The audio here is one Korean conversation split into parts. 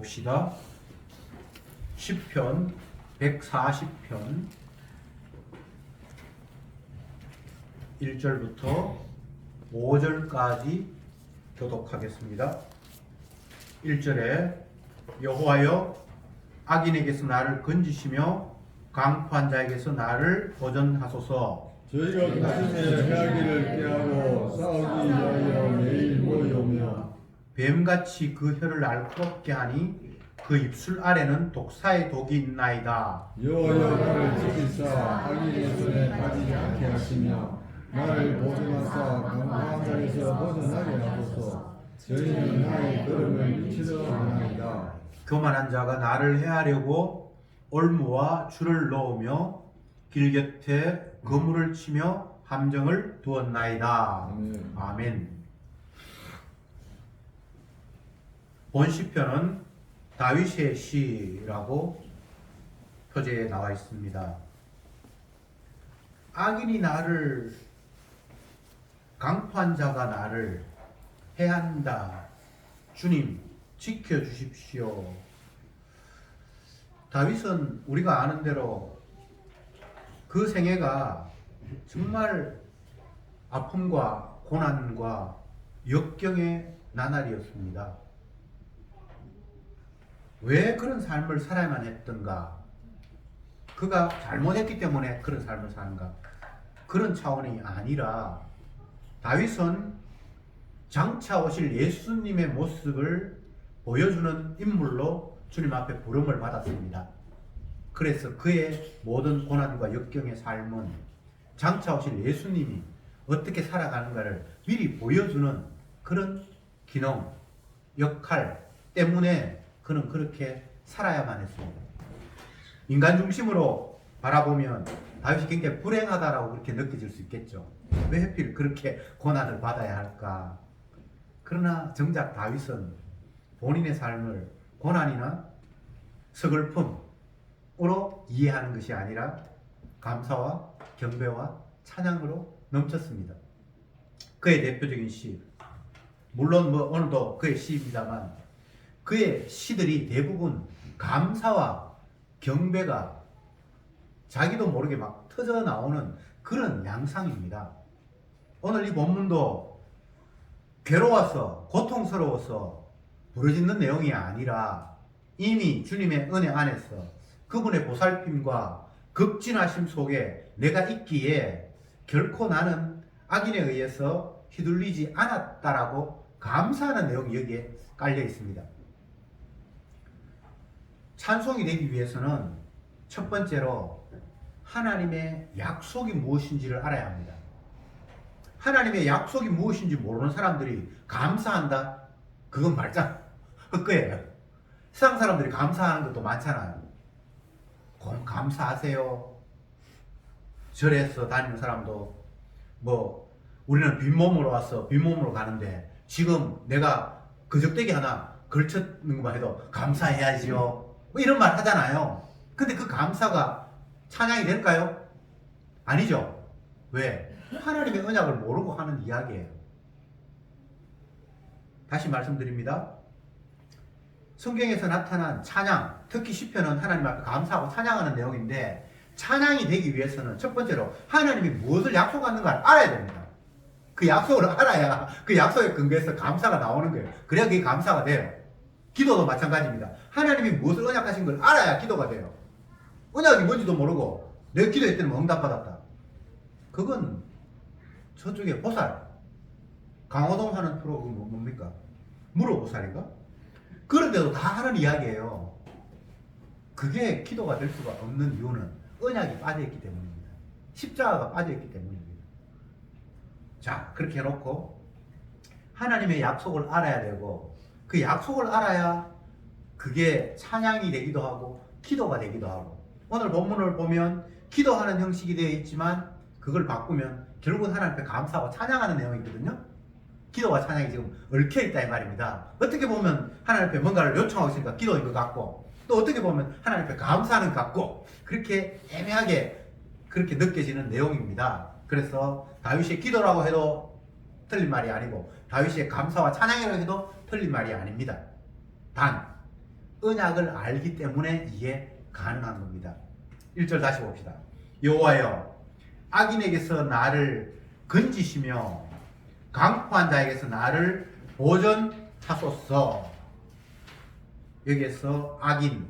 봅시다. 시편 140편 1절부터 5절까지 교독하겠습니다. 1절에 여호와여 악인에게서 나를 건지시며 강포한 자에게서 나를 보전하소서. 저희가 가슴에 해하기를 깨하고 싸우기 위하여 매일 모여오며 뱀같이 그 혀를 날카롭게 하니 그 입술 아래는 독사의 독이 있나이다. 여호와여 나를 지키사 악인의 손에 빠지지 않게 하시며 나를 보존하사 강포한 자에서 벗어나게 하소서. 저희는 나의 걸음을 미치러 하나이다. 교만한 자가 나를 해하려고 올무와 줄을 놓으며 길 곁에 거물을 치며 함정을 두었나이다. 아멘. 아멘. 본 시편은 다윗의 시라고 표제에 나와 있습니다. 악인이 나를, 강포한 자가 나를 해한다. 주님 지켜주십시오. 다윗은 우리가 아는 대로 그 생애가 정말 아픔과 고난과 역경의 나날이었습니다. 왜 그런 삶을 살아야만 했던가? 그가 잘못했기 때문에 그런 삶을 사는가? 그런 차원이 아니라 다윗은 장차 오실 예수님의 모습을 보여주는 인물로 주님 앞에 부름을 받았습니다. 그래서 그의 모든 고난과 역경의 삶은 장차 오실 예수님이 어떻게 살아가는가를 미리 보여주는 그런 기능, 역할 때문에 그는 그렇게 살아야만 했습니다. 인간 중심으로 바라보면 다윗이 굉장히 불행하다라고 그렇게 느껴질 수 있겠죠. 왜 하필 그렇게 고난을 받아야 할까? 그러나 정작 다윗은 본인의 삶을 고난이나 서글픔으로 이해하는 것이 아니라 감사와 경배와 찬양으로 넘쳤습니다. 그의 대표적인 시, 물론 오늘도 그의 시입니다만 그의 시들이 대부분 감사와 경배가 자기도 모르게 막 터져 나오는 그런 양상입니다. 오늘 이 본문도 괴로워서 고통스러워서 부르짖는 내용이 아니라 이미 주님의 은혜 안에서 그분의 보살핌과 극진하심 속에 내가 있기에 결코 나는 악인에 의해서 휘둘리지 않았다라고 감사하는 내용이 여기에 깔려 있습니다. 찬송이 되기 위해서는 첫 번째로 하나님의 약속이 무엇인지를 알아야 합니다. 하나님의 약속이 무엇인지 모르는 사람들이 감사한다? 그건 말짱 헛거예요. 세상 사람들이 감사하는 것도 많잖아요. 감사하세요. 절에서 다니는 사람도 우리는 빈몸으로 와서 빈몸으로 가는데 지금 내가 거적대기 하나 걸쳤는 것만 해도 감사해야지요. 이런 말 하잖아요. 근데 그 감사가 찬양이 될까요? 아니죠. 왜? 하나님의 언약을 모르고 하는 이야기예요. 다시 말씀드립니다. 성경에서 나타난 찬양, 특히 시편은 하나님 앞에 감사하고 찬양하는 내용인데 찬양이 되기 위해서는 첫 번째로 하나님이 무엇을 약속하는가를 알아야 됩니다. 그 약속을 알아야 그 약속에 근거해서 감사가 나오는 거예요. 그래야 그게 감사가 돼요. 기도도 마찬가지입니다. 하나님이 무엇을 언약하신 걸 알아야 기도가 돼요. 언약이 뭔지도 모르고 내 기도했더니 응답받았다. 그건 저쪽에 보살, 강호동 하는 프로그램 뭡니까? 무로보살인가? 그런데도 다 하는 이야기예요. 그게 기도가 될 수가 없는 이유는 언약이 빠져있기 때문입니다. 십자가가 빠져있기 때문입니다. 자, 그렇게 해놓고 하나님의 약속을 알아야 되고 그 약속을 알아야 그게 찬양이 되기도 하고 기도가 되기도 하고 오늘 본문을 보면 기도하는 형식이 되어 있지만 그걸 바꾸면 결국은 하나님 앞에 감사하고 찬양하는 내용이거든요. 기도와 찬양이 지금 얽혀있다 이 말입니다. 어떻게 보면 하나님 앞에 뭔가를 요청하고 있으니까 기도인 것 같고 또 어떻게 보면 하나님 앞에 감사하는 것 같고 그렇게 애매하게 그렇게 느껴지는 내용입니다. 그래서 다윗의 기도라고 해도 틀린 말이 아니고 다윗의 감사와 찬양이라고 해도 틀린 말이 아닙니다. 단 언약을 알기 때문에 이게 가능한 겁니다. 1절 다시 봅시다. 여호와여 악인에게서 나를 건지시며 강포한 자에게서 나를 보존하소서. 여기에서 악인,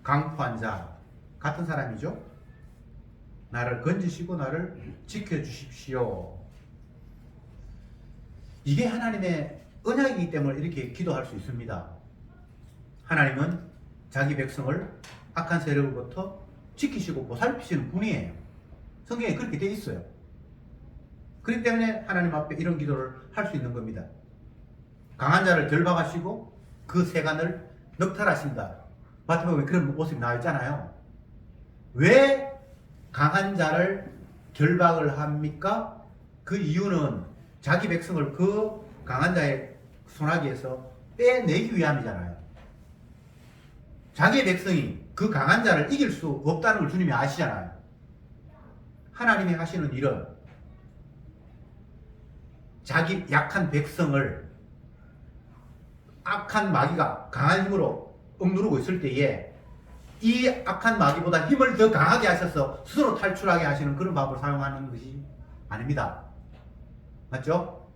강포한 자 같은 사람이죠. 나를 건지시고 나를 지켜주십시오. 이게 하나님의 언약이기 때문에 이렇게 기도할 수 있습니다. 하나님은 자기 백성을 악한 세력으로부터 지키시고 보살피시는 분이에요. 성경에 그렇게 되어 있어요. 그렇기 때문에 하나님 앞에 이런 기도를 할 수 있는 겁니다. 강한 자를 결박하시고 그 세간을 넉탈하신다. 마태복음에 그런 모습이 나와 있잖아요. 왜 강한 자를 결박을 합니까? 그 이유는 자기 백성을 그 강한 자의 손아귀에서 빼내기 위함이잖아요. 자기의 백성이 그 강한 자를 이길 수 없다는 걸 주님이 아시잖아요. 하나님이 하시는 일은 자기 약한 백성을 악한 마귀가 강한 힘으로 억누르고 있을 때에 이 악한 마귀보다 힘을 더 강하게 하셔서 스스로 탈출하게 하시는 그런 방법을 사용하는 것이 아닙니다. 맞죠?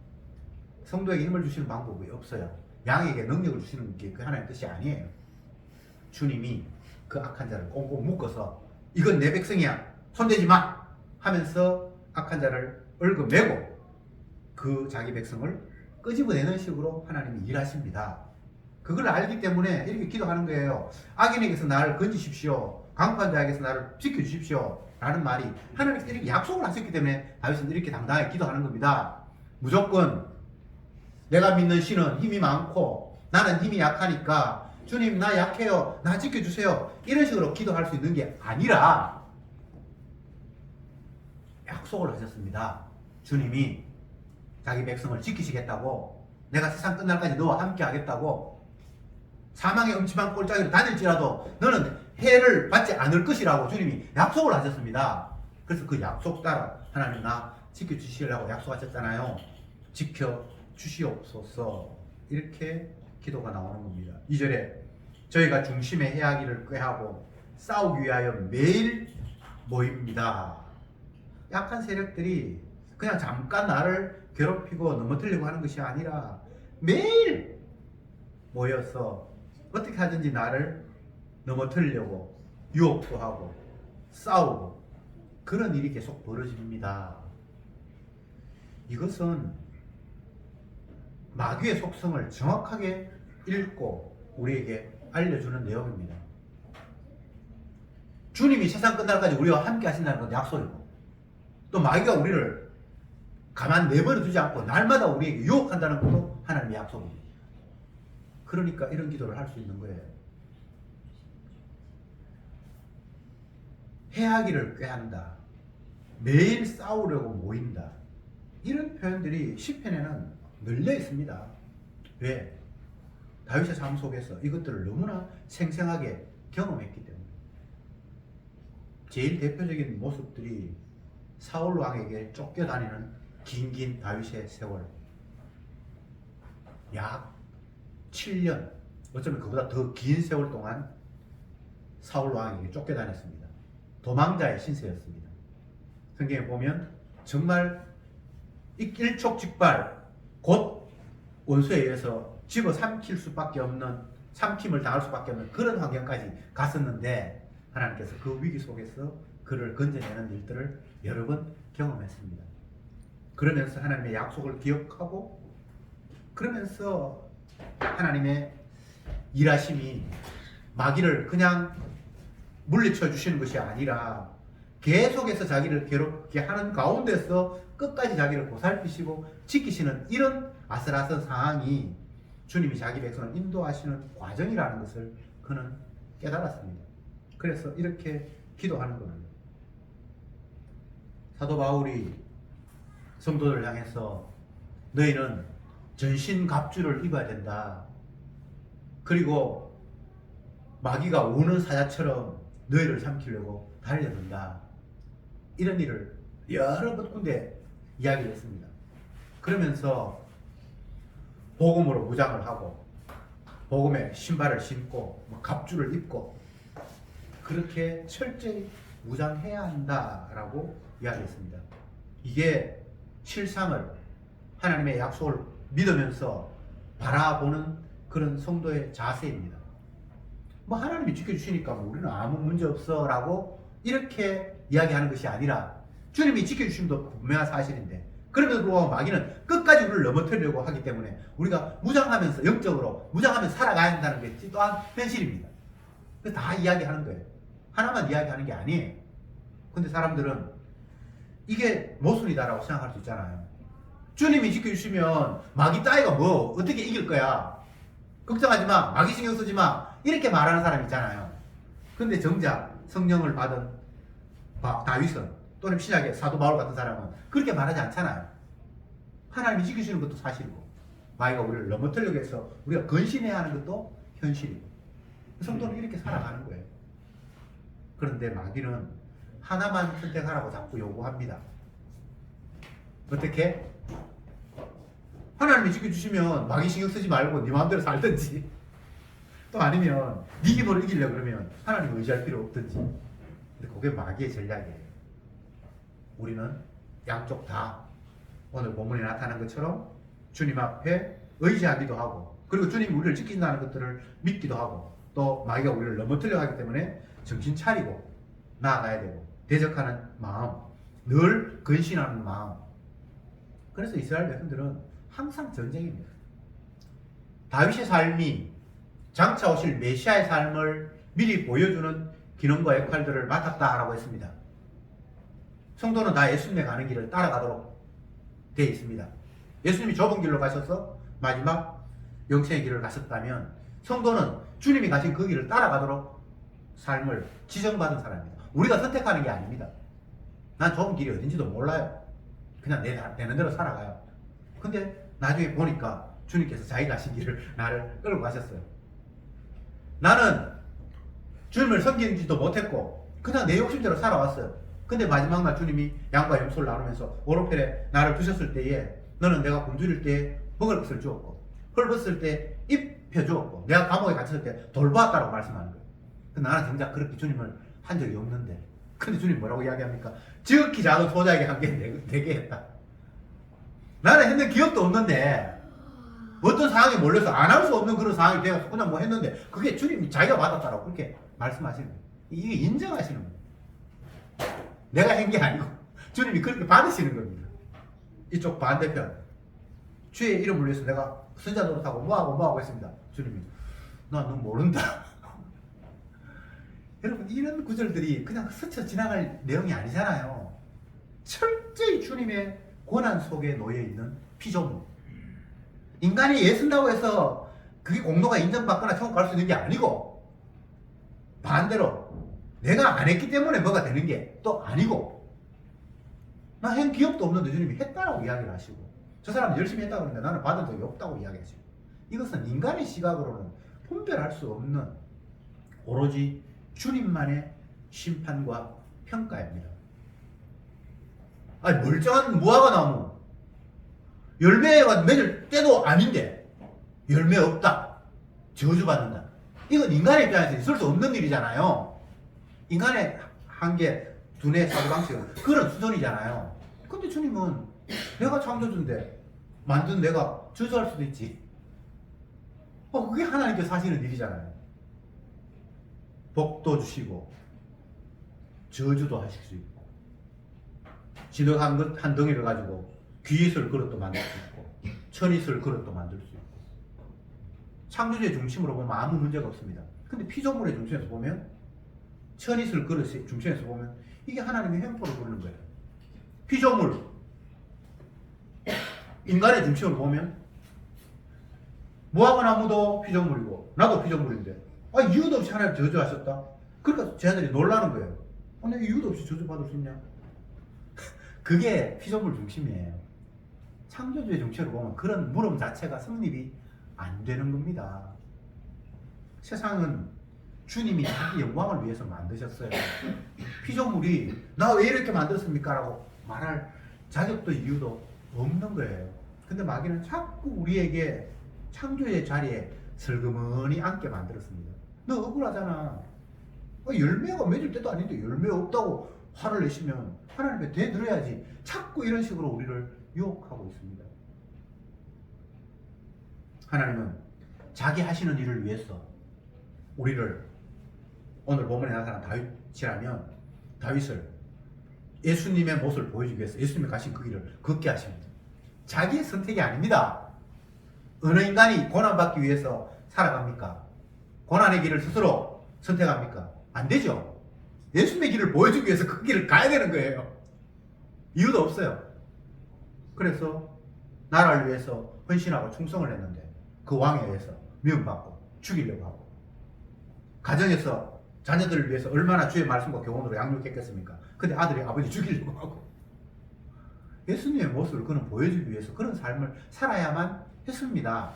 성도에게 힘을 주시는 방법이 없어요. 양에게 능력을 주시는 게 그 하나님의 뜻이 아니에요. 주님이 그 악한 자를 꽁꽁 묶어서 이건 내 백성이야 손대지 마 하면서 악한 자를 얽어매고 그 자기 백성을 끄집어내는 식으로 하나님이 일하십니다. 그걸 알기 때문에 이렇게 기도하는 거예요. 악인에게서 나를 건지십시오. 강포한 자에게서 나를 지켜주십시오. 라는 말이 하나님께서 이렇게 약속을 하셨기 때문에 다윗은 이렇게 당당하게 기도하는 겁니다. 무조건 내가 믿는 신은 힘이 많고 나는 힘이 약하니까 주님 나 약해요. 나 지켜주세요. 이런 식으로 기도할 수 있는 게 아니라 약속을 하셨습니다. 주님이 자기 백성을 지키시겠다고, 내가 세상 끝날까지 너와 함께 하겠다고, 사망의 음침한 꼴짜기로 다닐지라도 너는 해를 받지 않을 것이라고 주님이 약속을 하셨습니다. 그래서 그 약속 따라 하나님 나 지켜주시려고 약속하셨잖아요. 지켜주시옵소서. 이렇게 기도가 나오는 겁니다. 2절에 저희가 중심에 해야기를 꾀하고 싸우기 위하여 매일 모입니다. 약한 세력들이 그냥 잠깐 나를 괴롭히고 넘어뜨리려고 하는 것이 아니라 매일 모여서 어떻게 하든지 나를 넘어뜨리려고 유혹도 하고 싸우고 그런 일이 계속 벌어집니다. 이것은 마귀의 속성을 정확하게 읽고 우리에게 알려주는 내용입니다. 주님이 세상 끝날까지 우리와 함께 하신다는 건 약속이고 또 마귀가 우리를 가만 내버려 두지 않고 날마다 우리에게 유혹한다는 것도 하나님의 약속입니다. 그러니까 이런 기도를 할 수 있는 거예요. 해하기를 꾀한다. 매일 싸우려고 모인다. 이런 표현들이 시편에는 널려 있습니다. 왜? 다윗의 삶 속에서 이것들을 너무나 생생하게 경험했기 때문에. 제일 대표적인 모습들이 사울 왕에게 쫓겨다니는 긴 다윗의 세월. 약 7년, 어쩌면 그보다 더 긴 세월 동안 사울 왕에게 쫓겨다녔습니다. 도망자의 신세였습니다. 성경에 보면 정말 일촉즉발 곧 원수에 의해서 집어삼킬 수밖에 없는, 삼킴을 당할 수밖에 없는 그런 환경까지 갔었는데 하나님께서 그 위기 속에서 그를 건져내는 일들을 여러 번 경험했습니다. 그러면서 하나님의 약속을 기억하고 그러면서 하나님의 일하심이 마귀를 그냥 물리쳐 주시는 것이 아니라 계속해서 자기를 괴롭게 하는 가운데서 끝까지 자기를 보살피시고 지키시는 이런 아슬아슬 상황이 주님이 자기 백성을 인도하시는 과정이라는 것을 그는 깨달았습니다. 그래서 이렇게 기도하는 겁니다. 사도 바울이 성도들을 향해서 너희는 전신갑주를 입어야 된다. 그리고 마귀가 우는 사자처럼 너희를 삼키려고 달려든다. 이런 일을 여러 군데 이야기를 했습니다. 그러면서 복음으로 무장을 하고 복음의 신발을 신고 뭐 갑주를 입고 그렇게 철저히 무장해야 한다라고 이야기했습니다. 이게 실상을 하나님의 약속을 믿으면서 바라보는 그런 성도의 자세입니다. 뭐 하나님이 지켜주시니까 뭐 우리는 아무 문제 없어 라고 이렇게 이야기하는 것이 아니라 주님이 지켜주심도 분명한 사실인데 그럼에도 불구하고 마귀는 끝까지 우리를 넘어뜨리려고 하기 때문에 우리가 무장하면서 영적으로 무장하면서 살아가야 한다는 게 또한 현실입니다. 그래서 다 이야기하는 거예요. 하나만 이야기하는 게 아니에요. 근데 사람들은 이게 모순이다라고 생각할 수 있잖아요. 주님이 지켜주시면 마귀 따위가 뭐 어떻게 이길 거야. 걱정하지 마. 마귀 신경 쓰지 마. 이렇게 말하는 사람 있잖아요. 근데 정작 성령을 받은 다윗은 또는 신약의 사도 바울 같은 사람은 그렇게 말하지 않잖아요. 하나님이 지켜주시는 것도 사실이고 마귀가 우리를 넘어뜨리려고 해서 우리가 근신해야 하는 것도 현실이고 성도는 이렇게 살아가는 거예요. 그런데 마귀는 하나만 선택하라고 자꾸 요구합니다. 어떻게? 하나님이 지켜주시면 마귀 신경 쓰지 말고 네 마음대로 살든지 또 아니면 네 힘으로 이기려고 그러면 하나님 의지할 필요 없든지. 근데 그게 마귀의 전략이에요. 우리는 양쪽 다 오늘 본문에 나타난 것처럼 주님 앞에 의지하기도 하고 그리고 주님이 우리를 지킨다는 것들을 믿기도 하고 또 마귀가 우리를 넘어뜨려 하기 때문에 정신 차리고 나아가야 되고 대적하는 마음, 늘 근신하는 마음. 그래서 이스라엘 백성들은 항상 전쟁입니다. 다윗의 삶이 장차 오실 메시아의 삶을 미리 보여주는 기능과 역할들을 맡았다라고 했습니다. 성도는 다 예수님의 가는 길을 따라가도록 되어 있습니다. 예수님이 좁은 길로 가셔서 마지막 영생의 길을 가셨다면 성도는 주님이 가신 그 길을 따라가도록 삶을 지정받은 사람입니다. 우리가 선택하는 게 아닙니다. 난 좁은 길이 어딘지도 몰라요. 그냥 되는 대로 살아가요. 근데 나중에 보니까 주님께서 자기 가신 길을 나를 끌고 가셨어요. 나는 주님을 섬기지도 못했고 그냥 내 욕심대로 살아왔어요. 근데 마지막 날 주님이 양과 염소를 나누면서 오른편에 나를 두셨을 때에 너는 내가 굶주릴 때 먹을 것을 주었고 헐벗을 때 입혀 주었고 내가 감옥에 갇혔을 때 돌보았다라고 말씀하는 거예요. 나는 정작 그렇게 주님을 한 적이 없는데 근데 주님 뭐라고 이야기합니까? 지극히 작은 소자에게 한 게 내게 했다. 나는 했는 기억도 없는데 어떤 상황에 몰려서 안 할 수 없는 그런 상황이 돼서 그냥 뭐 했는데 그게 주님이 자기가 받았다라고 그렇게 말씀하시는 거예요. 이게 인정하시는 거예요. 내가 한 게 아니고 주님이 그렇게 받으시는 겁니다. 이쪽 반대편 주의 이름을 위해서 내가 선자 노릇하고 뭐하고 했습니다. 주님이 나 너 모른다. 여러분 이런 구절들이 그냥 스쳐 지나갈 내용이 아니잖아요. 철저히 주님의 고난 속에 놓여있는 피조물. 인간이 애쓴다고 해서 그게 공로가 인정받거나 천국 갈 수 있는 게 아니고 반대로 내가 안 했기 때문에 뭐가 되는 게 또 아니고 나 한 기억도 없는데 주님이 했다라고 이야기를 하시고 저 사람 열심히 했다고 그러는데 나는 받은 적이 없다고 이야기하시고 이것은 인간의 시각으로는 분별할 수 없는 오로지 주님만의 심판과 평가입니다. 아니 멀쩡한 무화과나무 열매가 맺을 때도 아닌데 열매 없다 저주받는다. 이건 인간의 입장에서 있을 수 없는 일이잖아요. 인간의 한계 두뇌 사고방식은 그런 수준이잖아요. 근데 주님은 내가 창조주인데 만든 내가 저주할 수도 있지. 그게 하나님께서 하시는 일이잖아요. 복도 주시고 저주도 하실 수 있고 진흙 한 덩이를 가지고 귀이슬 그릇도 만들 수 있고 천이슬 그릇도 만들 수 있고 창조주의 중심으로 보면 아무 문제가 없습니다. 근데 피조물의 중심에서 보면 천이슬 그릇의 중심에서 보면 이게 하나님의 횡포를 부르는 거예요. 피조물 인간의 중심으로 보면 무화과나무도 피조물이고 나도 피조물인데 이유도 없이 하나님 저주하셨다. 그러니까 쟤네들이 놀라는 거예요. 내가 이유도 없이 저주받을 수 있냐? 그게 피조물 중심이에요. 창조주의 중심으로 보면 그런 물음 자체가 성립이 안 되는 겁니다. 세상은 주님이 자기 영광을 위해서 만드셨어요. 피조물이 나 왜 이렇게 만들었습니까? 라고 말할 자격도 이유도 없는 거예요. 근데 마귀는 자꾸 우리에게 창조의 자리에 슬그머니 앉게 만들었습니다. 너 억울하잖아. 열매가 맺을 때도 아닌데 열매 없다고 화를 내시면 하나님께 대들어야지. 자꾸 이런 식으로 우리를 유혹하고 있습니다. 하나님은 자기 하시는 일을 위해서 우리를, 오늘 본문에 나타난 다윗이라면 다윗을 예수님의 모습을 보여주기 위해서 예수님이 가신 그 길을 걷게 하십니다. 자기의 선택이 아닙니다. 어느 인간이 고난받기 위해서 살아갑니까? 고난의 길을 스스로 선택합니까? 안 되죠. 예수님의 길을 보여주기 위해서 그 길을 가야 되는 거예요. 이유도 없어요. 그래서 나라를 위해서 헌신하고 충성을 했는데 그 왕에 의해서 미움받고 죽이려고 하고, 가정에서 자녀들을 위해서 얼마나 주의 말씀과 교훈으로 양육했겠습니까? 근데 아들이 아버지 죽이려고 하고. 예수님의 모습을 그는 보여주기 위해서 그런 삶을 살아야만 했습니다.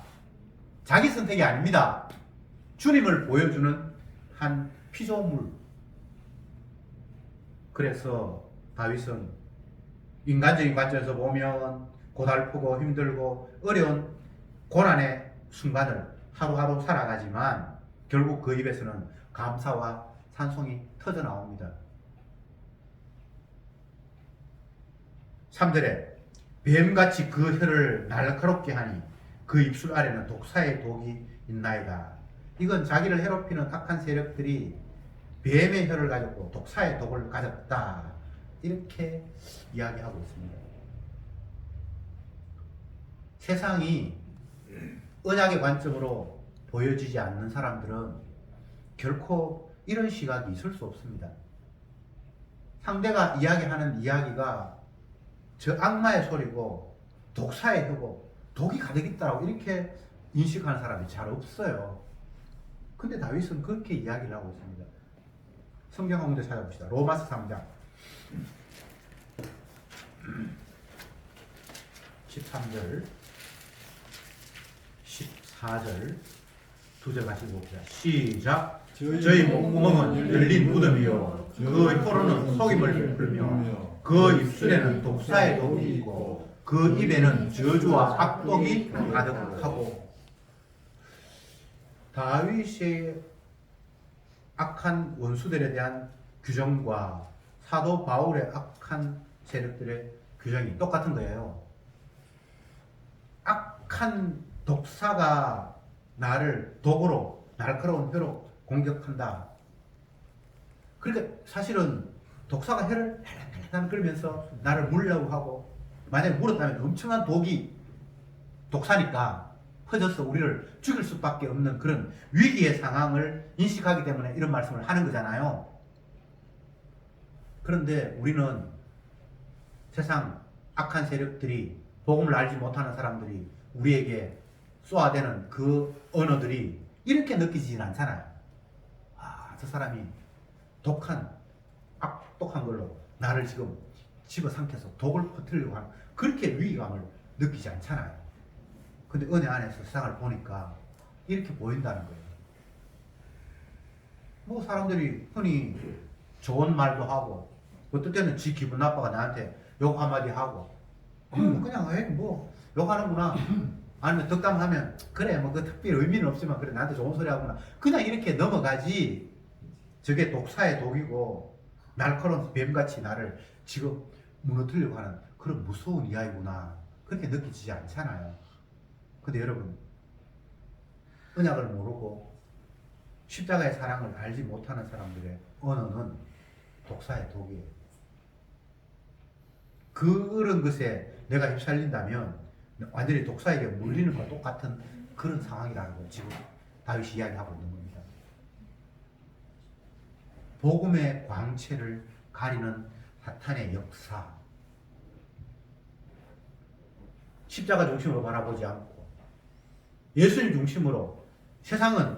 자기 선택이 아닙니다. 주님을 보여주는 한 피조물. 그래서 다윗은 인간적인 관점에서 보면 고달프고 힘들고 어려운 고난의 순간을 하루하루 살아가지만 결국 그 입에서는 감사와 찬송이 터져 나옵니다. 3절에 뱀같이 그 혀를 날카롭게 하니 그 입술 아래는 독사의 독이 있나이다. 이건 자기를 해롭히는 악한 세력들이 뱀의 혀를 가졌고 독사의 독을 가졌다, 이렇게 이야기하고 있습니다. 세상이 언약의 관점으로 보여지지 않는 사람들은 결코 이런 시각이 있을 수 없습니다. 상대가 이야기하는 이야기가 저 악마의 소리고 독사의 혀고 독이 가득 있다고 이렇게 인식하는 사람이 잘 없어요. 근데 다윗은 그렇게 이야기를 하고 있습니다. 성경 한 군데 찾아봅시다. 로마서 3장 13절 14절 두 절 같이 봅시다. 시작. 저희 목구멍은 열린 무덤이요 그 혀로는 속임을 풀며 그 입술에는 독사의 독이 있고 그 입에는 저주와 악독이 가득하고. 다윗의 악한 원수들에 대한 규정과 사도 바울의 악한 세력들의 규정이 똑같은 거예요. 악한 독사가 나를 독으로, 날카로운 혀로 공격한다. 그러니까 사실은 독사가 혀를 랄랄랄랄 끌면서 나를 물려고 하고, 만약에 물었다면 엄청난 독이, 독사니까 퍼져서 우리를 죽일 수밖에 없는 그런 위기의 상황을 인식하기 때문에 이런 말씀을 하는 거잖아요. 그런데 우리는 세상 악한 세력들이, 복음을 알지 못하는 사람들이 우리에게 쏘아대는 그 언어들이 이렇게 느끼지는 않잖아요. 아, 저 사람이 독한, 악독한 걸로 나를 지금 집어삼켜서 독을 퍼뜨리려고 하는, 그렇게 위기감을 느끼지 않잖아요. 근데 은혜 안에서 세상을 보니까 이렇게 보인다는 거예요. 뭐 사람들이 흔히 좋은 말도 하고, 어떨 때는 지 기분 나빠가 나한테 욕 한마디 하고, 그냥 뭐 욕하는구나, 아니면 덕담하면 그래 뭐 그 특별히 의미는 없지만 그래 나한테 좋은 소리 하구나, 그냥 이렇게 넘어가지. 저게 독사의 독이고 날카로운 뱀같이 나를 지금 무너뜨리려고 하는 그런 무서운 이야기구나, 그렇게 느끼지 않잖아요. 근데 여러분, 언약을 모르고 십자가의 사랑을 알지 못하는 사람들의 언어는 독사의 독이에요. 그런 것에 내가 휩쓸린다면 완전히 독사에게 물리는 것과 똑같은 그런 상황이라는 걸 지금 다윗이 이야기하고 있는 겁니다. 복음의 광채를 가리는 사탄의 역사, 십자가 중심으로 바라보지 않고 예수님 중심으로, 세상은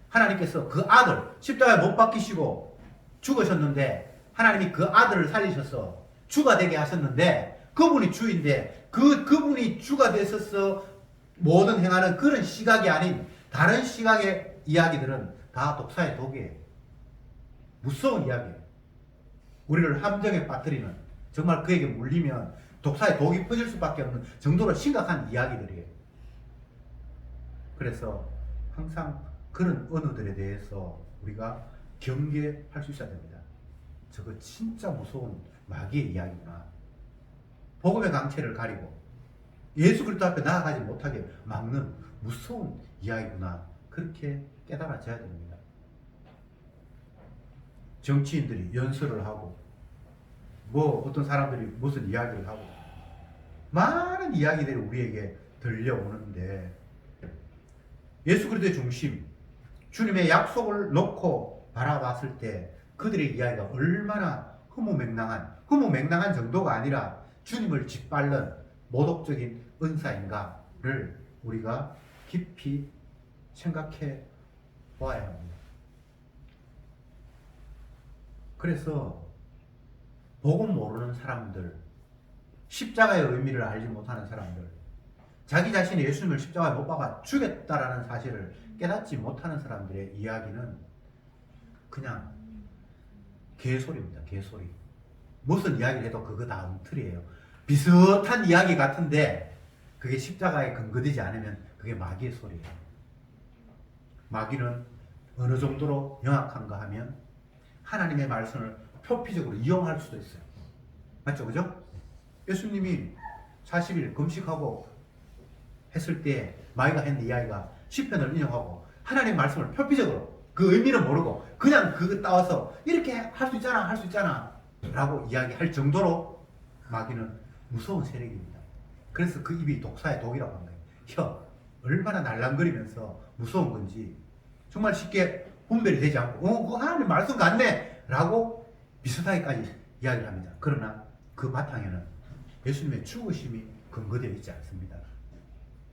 하나님께서 그 아들 십자가에 못 박히시고 죽으셨는데 하나님이 그 아들을 살리셔서 주가 되게 하셨는데, 그분이 주인데 그분이 주가 되셔서 모든 행하는 그런 시각이 아닌 다른 시각의 이야기들은 다 독사의 독이에요. 무서운 이야기예요. 우리를 함정에 빠뜨리는, 정말 그에게 물리면 독사의 독이 퍼질 수밖에 없는 정도로 심각한 이야기들이에요. 그래서 항상 그런 언어들에 대해서 우리가 경계할 수 있어야 됩니다. 저거 진짜 무서운 마귀의 이야기구나. 복음의 강체를 가리고 예수 그리스도 앞에 나아가지 못하게 막는 무서운 이야기구나. 그렇게 깨달아져야 됩니다. 정치인들이 연설을 하고 어떤 사람들이 무슨 이야기를 하고 많은 이야기들이 우리에게 들려오는데 예수 그리스도의 중심, 주님의 약속을 놓고 바라봤을 때 그들의 이야기가 얼마나 허무맹랑한 정도가 아니라 주님을 짓밟는 모독적인 은사인가를 우리가 깊이 생각해 보아야 합니다. 그래서 복음 모르는 사람들, 십자가의 의미를 알지 못하는 사람들, 자기 자신이 예수님을 십자가에 못 박아 죽였다라는 사실을 깨닫지 못하는 사람들의 이야기는 그냥 개소리입니다. 개소리. 무슨 이야기를 해도 그거 다 엉터리예요. 비슷한 이야기 같은데 그게 십자가에 근거되지 않으면 그게 마귀의 소리예요. 마귀는 어느 정도로 영악한가 하면 하나님의 말씀을 표피적으로 이용할 수도 있어요. 맞죠? 그죠? 예수님이 40일 금식하고 했을 때 마귀가 했는 이야기가 시편을 인용하고 하나님의 말씀을 표피적으로 그 의미를 모르고 그냥 그거 따와서 이렇게 할 수 있잖아 라고 이야기할 정도로 마귀는 무서운 세력입니다. 그래서 그 입이 독사의 독이라고 합니다. 혀 얼마나 날랑거리면서 무서운 건지 정말 쉽게 분별이 되지 않고 그거 하나님 말씀 같네 라고 비슷하게까지 이야기를 합니다. 그러나 그 바탕에는 예수님의 죽으심이 근거되어 있지 않습니다.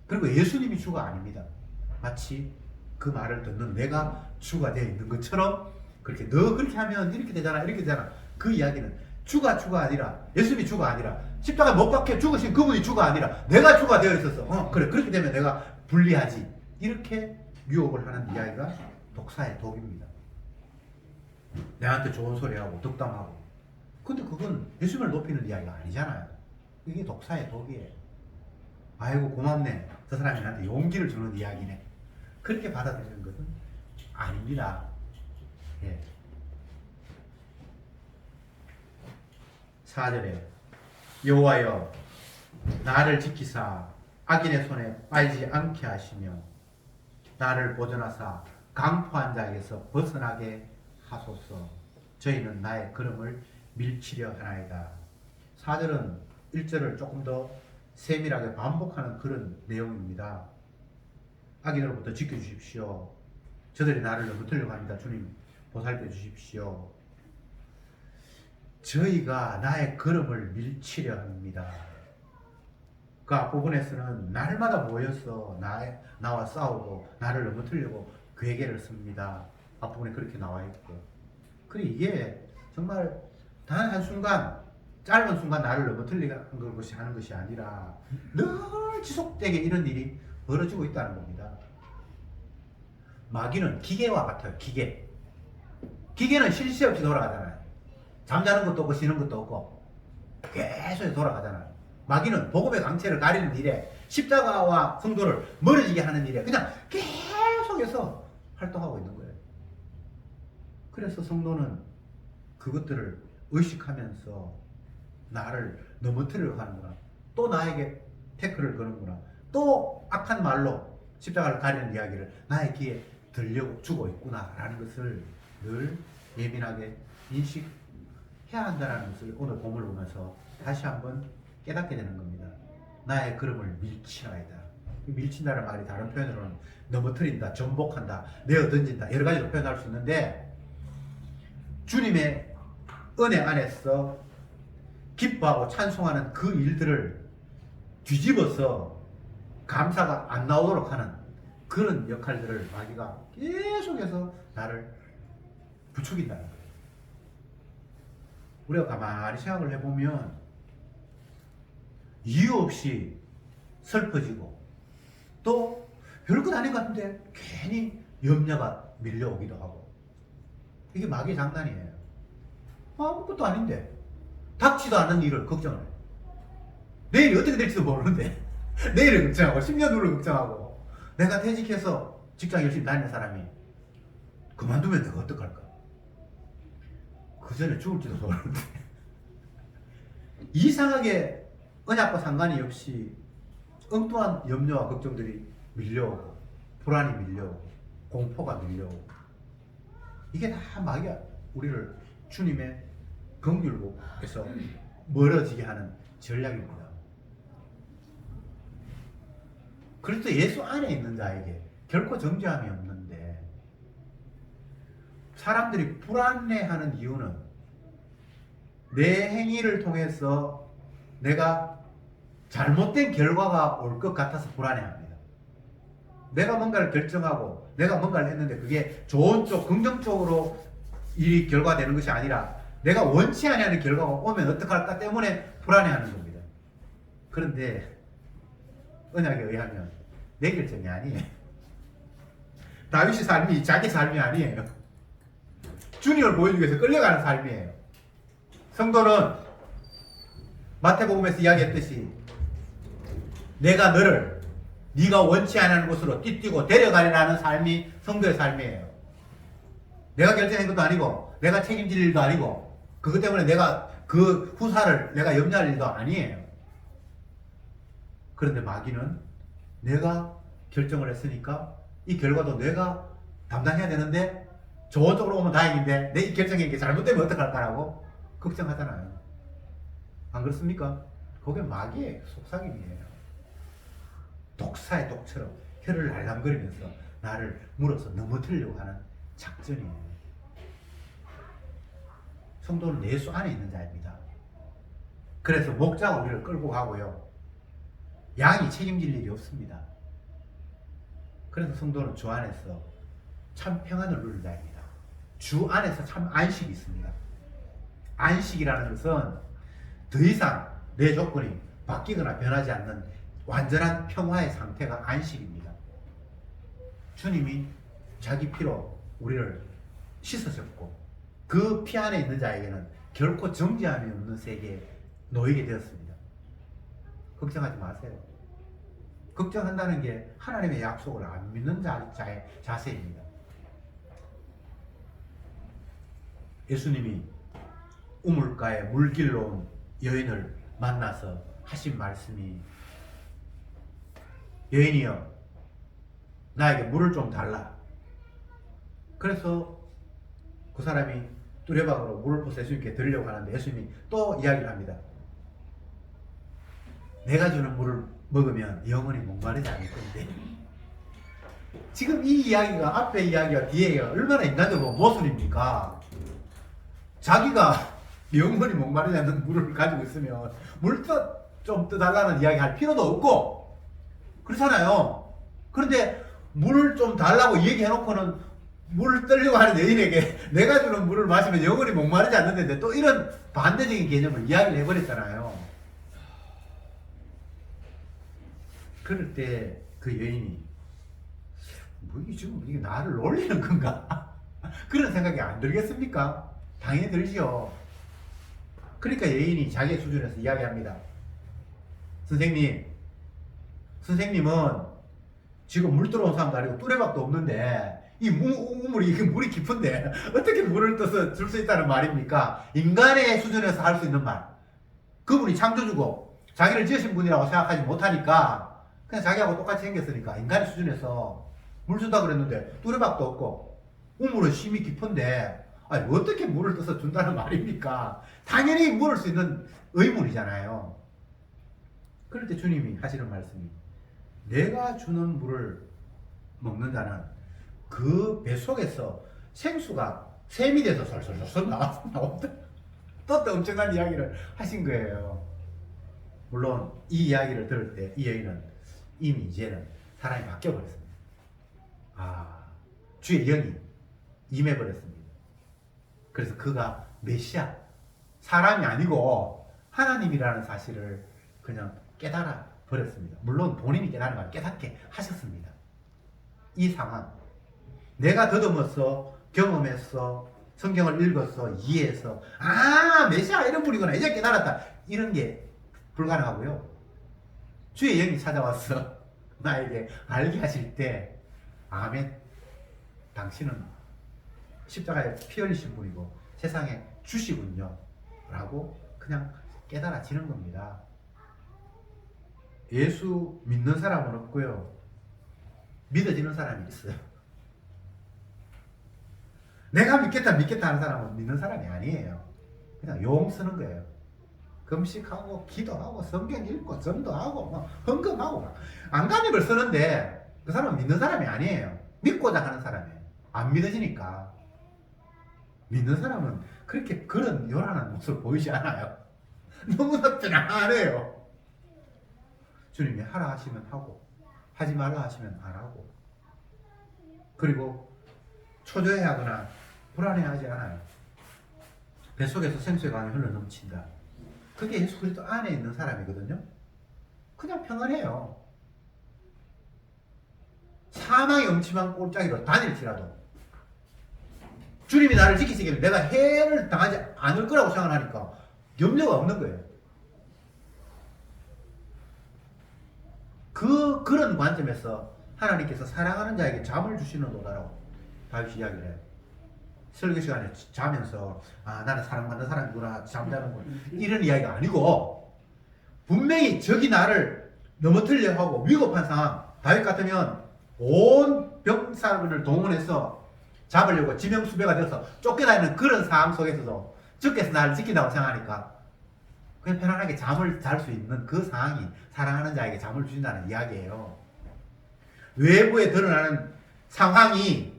그리고 예수님이 주가 아닙니다. 마치 그 말을 듣는 내가 주가 되어 있는 것처럼 그렇게 너 그렇게 하면 이렇게 되잖아 이렇게 되잖아. 그 이야기는 주가 아니라 예수님이 주가 아니라 십자가 못 박혀 죽으신 그분이 주가 아니라 내가 주가 되어 있었어. 그래 그렇게 되면 내가 불리하지. 이렇게 유혹을 하는 이야기가 독사의 독입니다. 내한테 좋은 소리하고 덕담하고 근데 그건 예수님을 높이는 이야기가 아니잖아요. 이게 독사의 독이에요. 아이고 고맙네. 저 사람이 나한테 용기를 주는 이야기네. 그렇게 받아들이는 것은 아닙니다. 예. 4절에 여호와여 나를 지키사 악인의 손에 빠지지 않게 하시며 나를 보존하사 강포한 자에게서 벗어나게 하소서. 저희는 나의 걸음을 밀치려 하나이다. 4절은 1절을 조금 더 세밀하게 반복하는 그런 내용입니다. 악인으로부터 지켜주십시오. 저들이 나를 넘어뜨리려고 합니다. 주님 보살펴 주십시오. 저희가 나의 걸음을 밀치려 합니다. 그 앞부분에서는 날마다 모여서 나와 싸우고 나를 넘어뜨리려고 괴계를 씁니다. 앞부분에 그렇게 나와 있고 그리고 이게 정말 단 한순간 짧은 순간 나를 넘어뜨리는 것이 하는 것이 아니라 늘 지속되게 이런 일이 벌어지고 있다는 겁니다. 마귀는 기계와 같아요. 기계는 쉴 새 없이 돌아가잖아요. 잠자는 것도 없고 쉬는 것도 없고 계속 돌아가잖아요. 마귀는 복음의 강체를 가리는 일에 십자가와 성도를 멀어지게 하는 일에 그냥 계속해서 활동하고 있는 거예요. 그래서 성도는 그것들을 의식하면서 나를 넘어뜨리려고 하는구나. 또 나에게 태클을 거는구나. 또 악한 말로 십자가를 가리는 이야기를 나의 귀에 들려주고 있구나 라는 것을 늘 예민하게 인식해야 한다는 것을 오늘 본문을 보면서 다시 한번 깨닫게 되는 겁니다. 나의 걸음을 밀치라이다. 밀친다는 말이 다른 표현으로는 넘어뜨린다, 전복한다, 내어던진다 여러 가지로 표현할 수 있는데 주님의 은혜 안에서 기뻐하고 찬송하는 그 일들을 뒤집어서 감사가 안 나오도록 하는 그런 역할들을 마귀가 계속해서 나를 부추긴다는 거예요. 우리가 가만히 생각을 해보면 이유 없이 슬퍼지고 또 별것 아닌 것 같은데 괜히 염려가 밀려오기도 하고 이게 마귀의 장난이에요. 아무것도 아닌데 닥치도 않은 일을 걱정을 해요. 내일이 어떻게 될지도 모르는데 내일을 걱정하고 10년 후를 걱정하고 내가 퇴직해서 직장 열심히 다니는 사람이 그만두면 내가 어떡할까? 그 전에 죽을지도 모르는데 이상하게 언약과 상관이 없이 엉뚱한 염려와 걱정들이 밀려오고 불안이 밀려오고 공포가 밀려오고 이게 다 마귀가 우리를 주님의 긍휼에서 멀어지게 하는 전략입니다. 그래서 예수 안에 있는 자에게 결코 정죄함이 없는데 사람들이 불안해하는 이유는 내 행위를 통해서 내가 잘못된 결과가 올 것 같아서 불안해합니다. 내가 뭔가를 결정하고 내가 뭔가를 했는데 그게 좋은 쪽, 긍정적으로 일이 결과되는 것이 아니라 내가 원치 않는 결과가 오면 어떡할까 때문에 불안해하는 겁니다. 그런데 언약에 의하면 내 결정이 아니에요. 다윗의 삶이 자기 삶이 아니에요. 주님을 보여주기 위해서 끌려가는 삶이에요. 성도는 마태복음에서 이야기했듯이 내가 너를 네가 원치 않는 곳으로 띠뛰고 데려가려는 삶이 성도의 삶이에요. 내가 결정한 것도 아니고 내가 책임질 일도 아니고 그것 때문에 내가 그 후사를 내가 염려할 일도 아니에요. 그런데 마귀는 내가 결정을 했으니까 이 결과도 내가 담당해야 되는데 좋은 쪽으로 오면 다행인데 내 이 결정이 잘못되면 어떡할까라고 걱정하잖아요. 안 그렇습니까? 그게 마귀의 속삭임이에요. 독사의 독처럼 혀를 날랑거리면서 나를 물어서 넘어뜨리려고 하는 작전이에요. 성도는 예수 안에 있는 자입니다. 그래서 목자가 우리를 끌고 가고요. 양이 책임질 일이 없습니다. 그래서 성도는 주 안에서 참 평안을 누릴 자입니다. 주 안에서 참 안식이 있습니다. 안식이라는 것은 더 이상 내 조건이 바뀌거나 변하지 않는 완전한 평화의 상태가 안식입니다. 주님이 자기 피로 우리를 씻으셨고 그 피 안에 있는 자에게는 결코 정죄함이 없는 세계에 놓이게 되었습니다. 걱정하지 마세요. 걱정한다는 게 하나님의 약속을 안 믿는 자의 자세입니다. 예수님이 우물가에 물길로 온 여인을 만나서 하신 말씀이 여인이여 나에게 물을 좀 달라. 그래서 그 사람이 뚜레박으로 물을 부어서 예수님께 드리려고 하는데 예수님이 또 이야기를 합니다. 내가 주는 물을 먹으면 영원히 목마르지 않을 건데. 지금 이 이야기가 앞에 이야기와 뒤에 이야기가 얼마나 인간적으로 모순입니까? 자기가 영원히 목마르지 않는 물을 가지고 있으면 물 좀 떠달라는 이야기 할 필요도 없고 그렇잖아요. 그런데 물을 좀 달라고 얘기해놓고는 물을 떨려고 하는 여인에게 내가 주는 물을 마시면 영원히 목마르지 않는데 또 이런 반대적인 개념을 이야기를 해버렸잖아요. 그럴 때 그 여인이 뭐 이게 지금 이게 나를 놀리는 건가? 그런 생각이 안 들겠습니까? 당연히 들지요. 그러니까 여인이 자기의 수준에서 이야기합니다. 선생님은 지금 물 들어온 사람도 아니고 뚜레박도 없는데 이 물이 깊은데 어떻게 물을 떠서 줄 수 있다는 말입니까? 인간의 수준에서 할 수 있는 말. 그분이 창조주고 자기를 지으신 분이라고 생각하지 못하니까 그냥 자기하고 똑같이 생겼으니까 인간의 수준에서 물 준다 그랬는데 뚜레박도 없고 우물은 심이 깊은데 아니 어떻게 물을 떠서 준다는 말입니까? 당연히 물을 수 있는 의문이잖아요. 그럴 때 주님이 하시는 말씀이 내가 주는 물을 먹는 자는 그 뱃속에서 생수가 샘이 돼서 솔솔솔 나온다. 또 엄청난 이야기를 하신 거예요. 물론 이 이야기를 들을 때 이 여인은 이미 이제는 사람이 바뀌어버렸습니다. 주의 영이 임해버렸습니다. 그래서 그가 메시아, 사람이 아니고 하나님이라는 사실을 그냥 깨달아 버렸습니다. 물론 본인이 깨달은 걸 깨닫게 하셨습니다. 이 상황, 내가 더듬었어, 경험했어, 성경을 읽었어, 이해해서 메시아가 이런 분이구나 이제 깨달았다 이런 게 불가능하고요. 주의 영이 찾아와서 나에게 알게 하실 때 아멘. 당신은 십자가에 피 흘리신 분이고 세상에 주시군요. 라고 그냥 깨달아지는 겁니다. 예수 믿는 사람은 없고요. 믿어지는 사람이 있어요. 내가 믿겠다 하는 사람은 믿는 사람이 아니에요. 그냥 용 쓰는 거예요. 금식하고 기도하고 성경 읽고 전도하고 막 헌금하고 막 안간힘을 쓰는데 그 사람은 믿는 사람이 아니에요. 믿고자 하는 사람이에요. 안 믿어지니까. 믿는 사람은 그렇게 그런 요란한 모습을 보이지 않아요. 너무나 편안해요. 주님이 하라 하시면 하고 하지 말라 하시면 안 하고, 그리고 초조해하거나 불안해하지 않아요. 뱃속에서 생수의 강이 흘러넘친다. 그게 예수 그리스도 안에 있는 사람이거든요. 그냥 평안해요. 사망의 음침한 꼴짜기로 다닐지라도 주님이 나를 지키시기를 내가 해를 당하지 않을 거라고 생각하니까 염려가 없는 거예요. 그런 관점에서 하나님께서 사랑하는 자에게 잠을 주시는도다라고 다윗이 이야기를 해요. 설교 시간에 자면서 나는 사랑받는 사람이구나 잠자는구나 이런 이야기가 아니고, 분명히 적이 나를 넘어뜨리려 하고 위급한 상황, 다윗 같으면 온 병사를 동원해서 잡으려고 지명수배가 되어서 쫓겨다니는 그런 상황 속에서도 적께서 나를 지킨다고 생각하니까 그냥 편안하게 잠을 잘 수 있는 그 상황이 사랑하는 자에게 잠을 주신다는 이야기예요. 외부에 드러나는 상황이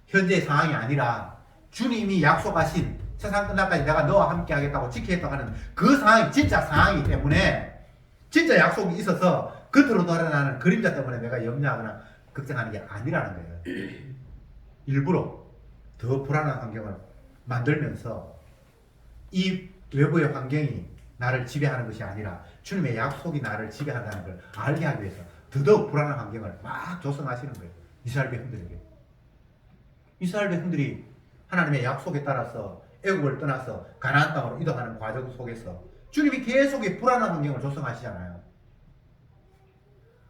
현재의 상황이 아니라 주님이 약속하신 세상 끝날까지 내가 너와 함께 하겠다고 지키겠다고 하는 그 상황이 진짜 상황이기 때문에, 진짜 약속이 있어서 겉으로 드러나는 그림자 때문에 내가 염려하거나 걱정하는 게 아니라는 거예요. 일부러 더 불안한 환경을 만들면서 이 외부의 환경이 나를 지배하는 것이 아니라 주님의 약속이 나를 지배한다는 걸 알게 하기 위해서 더더욱 불안한 환경을 막 조성하시는 거예요. 이스라엘 백성들에게. 이스라엘 백성들이 하나님의 약속에 따라서 애굽을 떠나서 가나안 땅으로 이동하는 과정 속에서 주님이 계속 불안한 환경을 조성하시잖아요.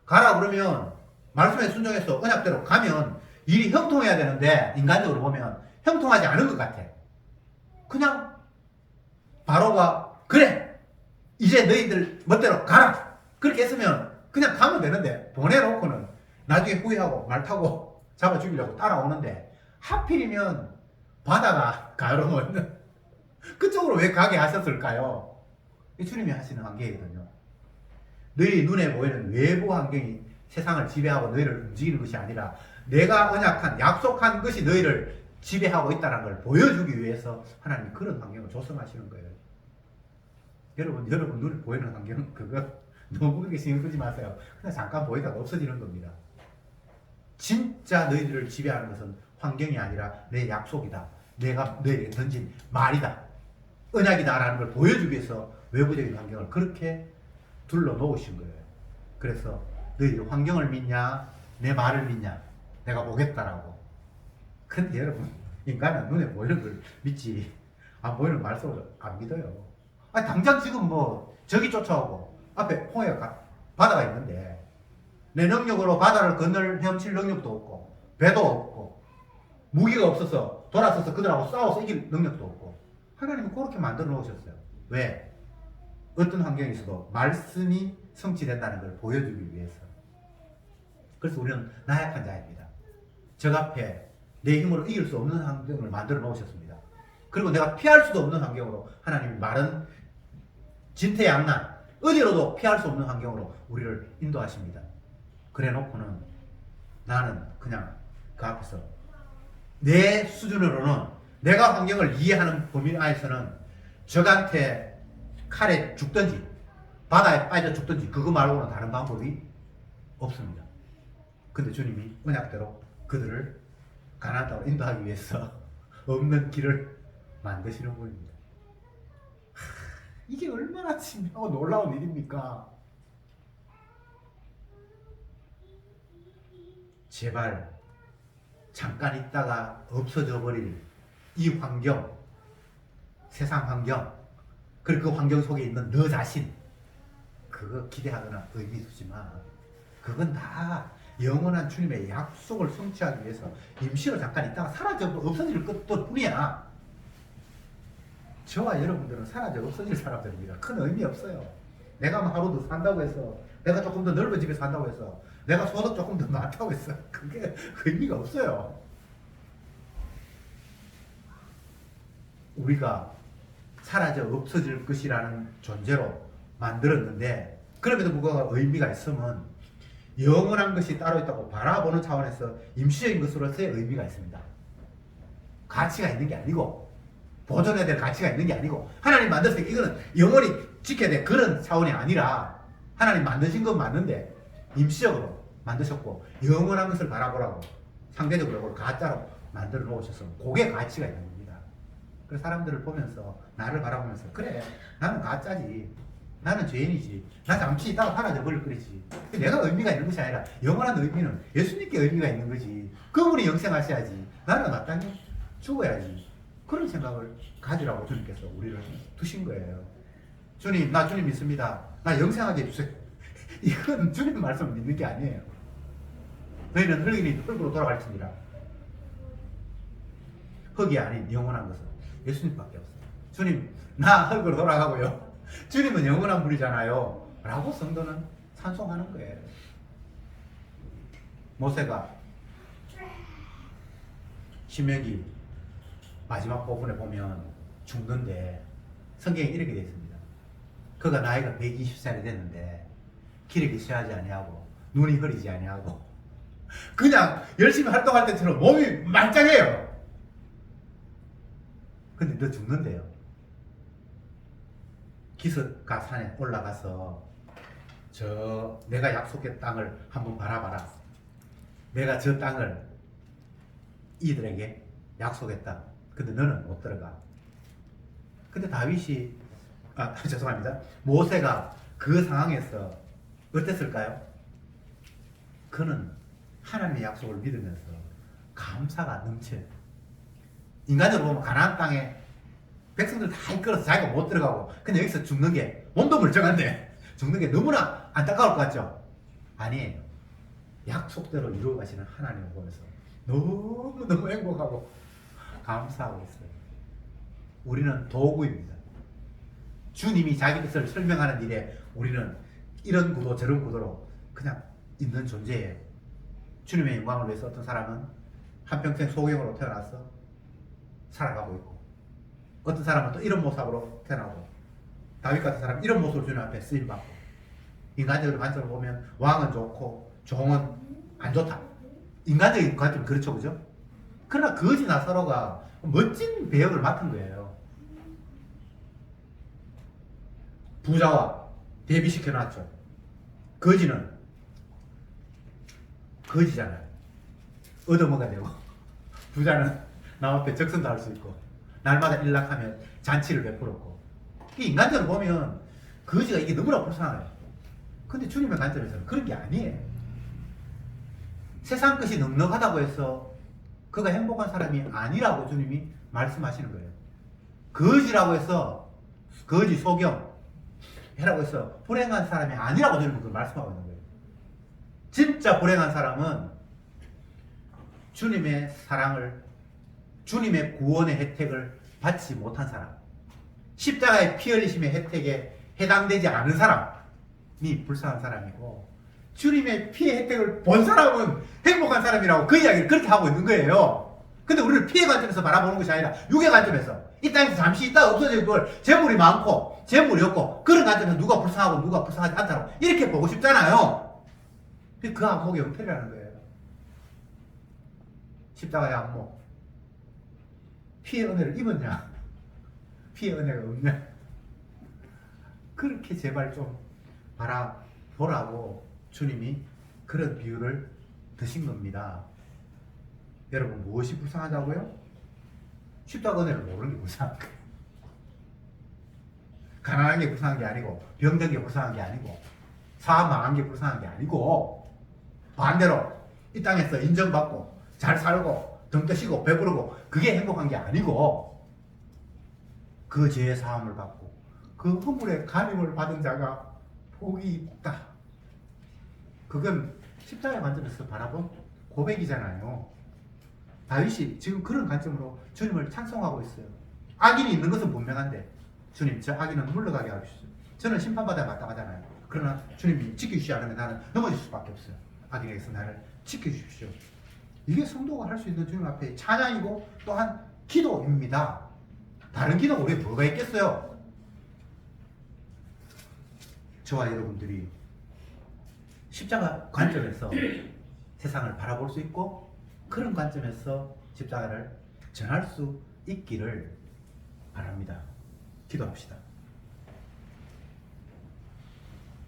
가라 그러면 말씀에 순종해서 언약대로 가면 일이 형통해야 되는데 인간적으로 보면 형통하지 않은 것 같아. 그냥 바로가 그래 이제 너희들 멋대로 가라 그렇게 했으면 그냥 가면 되는데, 보내놓고는 나중에 후회하고 말 타고 잡아 죽이려고 따라오는데 하필이면 바다가 가로면 그쪽으로 왜 가게 하셨을까요? 이 주님이 하시는 환경이거든요. 너희 눈에 보이는 외부 환경이 세상을 지배하고 너희를 움직이는 것이 아니라 내가 언약한 약속한 것이 너희를 지배하고 있다는 걸 보여주기 위해서 하나님이 그런 환경을 조성하시는 거예요. 여러분 눈에 보이는 환경은 그거 너무 그렇게 신경 쓰지 마세요. 그냥 잠깐 보이다가 없어지는 겁니다. 진짜 너희들을 지배하는 것은 환경이 아니라 내 약속이다. 내가 너희에게 던진 말이다. 언약이다라는 걸 보여주기 위해서 외부적인 환경을 그렇게 둘러놓으신 거예요. 그래서 너희들 환경을 믿냐? 내 말을 믿냐? 내가 보겠다라고. 근데 여러분, 인간은 눈에 보이는 걸 믿지 안 보이는 말씀을 안 믿어요. 아니, 당장 지금 뭐 적이 쫓아오고 앞에 홍해가 바다가 있는데 내 능력으로 바다를 헤엄칠 능력도 없고 배도 없고 무기가 없어서 돌아서서 그들하고 싸워서 이길 능력도 없고, 하나님은 그렇게 만들어 놓으셨어요. 왜? 어떤 환경에 있어도 말씀이 성취된다는 걸 보여주기 위해서. 그래서 우리는 나약한 자입니다. 적 앞에 내 힘으로 이길 수 없는 환경을 만들어 놓으셨습니다. 그리고 내가 피할 수도 없는 환경으로 하나님이 마른 진퇴양난 어디로도 피할 수 없는 환경으로 우리를 인도하십니다. 그래 놓고는 나는 그냥 그 앞에서 내 수준으로는 내가 환경을 이해하는 범위 안에서는 적한테 칼에 죽든지 바다에 빠져 죽든지 그거 말고는 다른 방법이 없습니다. 근데 주님이 언약대로 그들을 가나안 땅으로 인도하기 위해서 없는 길을 만드시는 분입니다. 이게 얼마나 신기하고 놀라운 일입니까? 제발 잠깐 있다가 없어져 버릴 이 환경, 세상 환경, 그리고 그 환경 속에 있는 너 자신, 그거 기대하거나 의미 두지 마. 그건 다 영원한 주님의 약속을 성취하기 위해서 임시로 잠깐 있다가 사라져 없어질 것뿐이야. 저와 여러분들은 사라져 없어질 사람들입니다. 큰 의미 없어요. 내가 뭐 하루 더 산다고 해서, 내가 조금 더 넓은 집에 산다고 해서, 내가 소득 조금 더 많다고 해서 그게 의미가 없어요. 우리가 사라져 없어질 것이라는 존재로 만들었는데, 그럼에도 불구하고 의미가 있으면 영원한 것이 따로 있다고 바라보는 차원에서 임시적인 것으로서의 의미가 있습니다. 가치가 있는 게 아니고, 보존해야 될 가치가 있는 게 아니고, 하나님 만들었으니까 이거는 영원히 지켜야 될 그런 차원이 아니라, 하나님 만드신 건 맞는데 임시적으로 만드셨고 영원한 것을 바라보라고 상대적으로 가짜로 만들어 놓으셔서 그게 가치가 있는 겁니다. 그래서 사람들을 보면서, 나를 바라보면서, 그래, 나는 가짜지, 나는 죄인이지, 나 잠시 있다가 사라져 버릴 거지. 내가 의미가 있는 것이 아니라 영원한 의미는 예수님께 의미가 있는 거지. 그분이 영생하셔야지, 나는 마땅히 죽어야지. 그런 생각을 가지라고 주님께서 우리를 두신 거예요. 주님, 나 주님 믿습니다, 나 영생하게 해주세요. 이건 주님 말씀을 믿는 게 아니에요. 너희는 흙으로 돌아갈지니라. 흙이 아닌 영원한 것은 예수님밖에 없어요. 주님, 나 흙으로 돌아가고요, 주님은 영원한 분이잖아요 라고 성도는 찬송하는 거예요. 모세가 신명기 마지막 부분에 보면 죽는데 성경에 이렇게 되어 있습니다. 그가 나이가 120살이 됐는데 기력이 취하지 아니하고 눈이 흐리지 아니하고 그냥 열심히 활동할 때처럼 몸이 말짱해요. 근데 너 죽는데요. 기슭가 산에 올라가서 저 내가 약속의 땅을 한번 바라봐라. 내가 저 땅을 이들에게 약속했다. 근데 너는 못 들어가. 근데 다윗이 죄송합니다. 모세가 그 상황에서 어땠을까요? 그는 하나님의 약속을 믿으면서 감사가 넘쳐요. 인간적으로 보면 가나안 땅에 백성들 다 이끌어서 자기가 못 들어가고, 근데 여기서 죽는 게, 몸도 멀쩡한데 죽는 게 너무나 안타까울 것 같죠? 아니에요. 약속대로 이루어 가시는 하나님을 보면서 너무너무 행복하고 감사하고 있어요. 우리는 도구입니다. 주님이 자기 뜻을 설명하는 일에 우리는 이런 구도 저런 구도로 그냥 있는 존재예요. 주님의 영광을 위해서 어떤 사람은 한평생 소경으로 태어나서 살아가고 있고, 어떤 사람은 또 이런 모습으로 태어나고, 다윗 같은 사람은 이런 모습으로 주님 앞에 쓰임받고, 인간적으로 관점으로 보면 왕은 좋고 종은 안 좋다. 인간적인 관점은 그렇죠, 그죠? 그러나 거지나 서로가 멋진 배역을 맡은 거예요. 부자와 대비시켜놨죠. 거지는 거지잖아요. 얻어먹어야 되고, 부자는 남 앞에 적선도 할 수 있고, 날마다 일락하면 잔치를 베풀었고. 인간적으로 보면 거지가 이게 너무나 불쌍해요. 근데 주님의 관점에서는 그런 게 아니에요. 세상 것이 넉넉하다고 해서 그가 행복한 사람이 아니라고 주님이 말씀하시는 거예요. 거지라고 해서, 거지 소경 해라고 해서 불행한 사람이 아니라고 주님은 그걸 말씀하고 있는 거예요. 진짜 불행한 사람은 주님의 사랑을, 주님의 구원의 혜택을 받지 못한 사람, 십자가의 피 흘리심의 혜택에 해당되지 않은 사람이 불쌍한 사람이고, 주님의 피의 혜택을 본 사람은 행복한 사람이라고 그 이야기를 그렇게 하고 있는 거예요. 근데 우리는 피의 관점에서 바라보는 것이 아니라 육의 관점에서, 이 땅에서 잠시 있다가 없어질 걸, 재물이 많고 재물이 없고 그런 관점에서 누가 불쌍하고 누가 불쌍하지 않다고 이렇게 보고 싶잖아요. 그 안목이 영패라는 거예요. 십자가의 안목. 피의 은혜를 입었냐? 피의 은혜가 없냐? 그렇게 제발 좀 바라보라고 주님이 그런 비유를 드신 겁니다. 여러분, 무엇이 불쌍하다고요? 십자가 은혜를 모르는 게 불쌍한 거예요. 가난한 게 불쌍한 게 아니고, 병든 게 불쌍한 게 아니고, 사업 망한 게 불쌍한 게 아니고, 반대로 이 땅에서 인정받고 잘 살고 등 떠시고 배부르고 그게 행복한 게 아니고, 그 죄의 사함을 받고 그 허물의 간임을 받은 자가 복이 있다. 그건 십자가의 관점에서 바라본 고백이잖아요. 다윗이 지금 그런 관점으로 주님을 찬송하고 있어요. 악인이 있는 것은 분명한데 주님, 저 악인은 물러가게 하십시오. 저는 심판받아 마땅하잖아요. 그러나 주님이 지켜주시지 않으면 나는 넘어질 수밖에 없어요. 악인에게서 나를 지켜주십시오. 이게 성도가 할 수 있는 주님 앞에 찬양이고 또한 기도입니다. 다른 기도가 우리에 뭐가 있겠어요? 저와 여러분들이 십자가 관점에서 세상을 바라볼 수 있고 그런 관점에서 십자가를 전할 수 있기를 바랍니다. 기도합시다.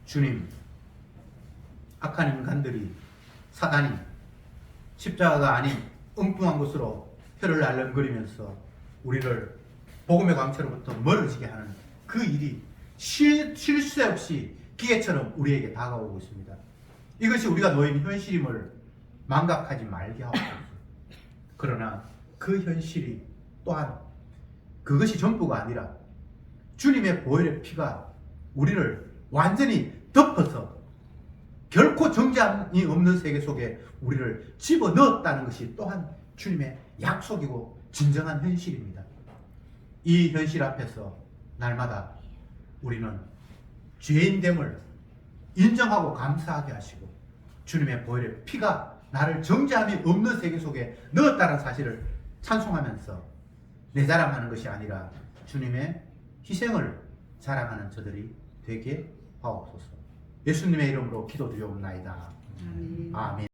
주님, 악한 인간들이, 사단이 십자가가 아닌 엉뚱한 것으로 혀를 날름거리면서 우리를 복음의 광채로부터 멀어지게 하는 그 일이 쉴 새 없이 기계처럼 우리에게 다가오고 있습니다. 이것이 우리가 놓인 현실임을 망각하지 말게 하옵소서. 그러나 그 현실이 또한 그것이 전부가 아니라 주님의 보혈의 피가 우리를 완전히 덮어서 결코 정죄함이 없는 세계 속에 우리를 집어넣었다는 것이 또한 주님의 약속이고 진정한 현실입니다. 이 현실 앞에서 날마다 우리는 죄인됨을 인정하고 감사하게 하시고 주님의 보혈의 피가 나를 정죄함이 없는 세계 속에 넣었다는 사실을 찬송하면서 내 자랑하는 것이 아니라 주님의 희생을 자랑하는 저들이 되게 하옵소서. 예수님의 이름으로 기도드리옵나이다. 아멘.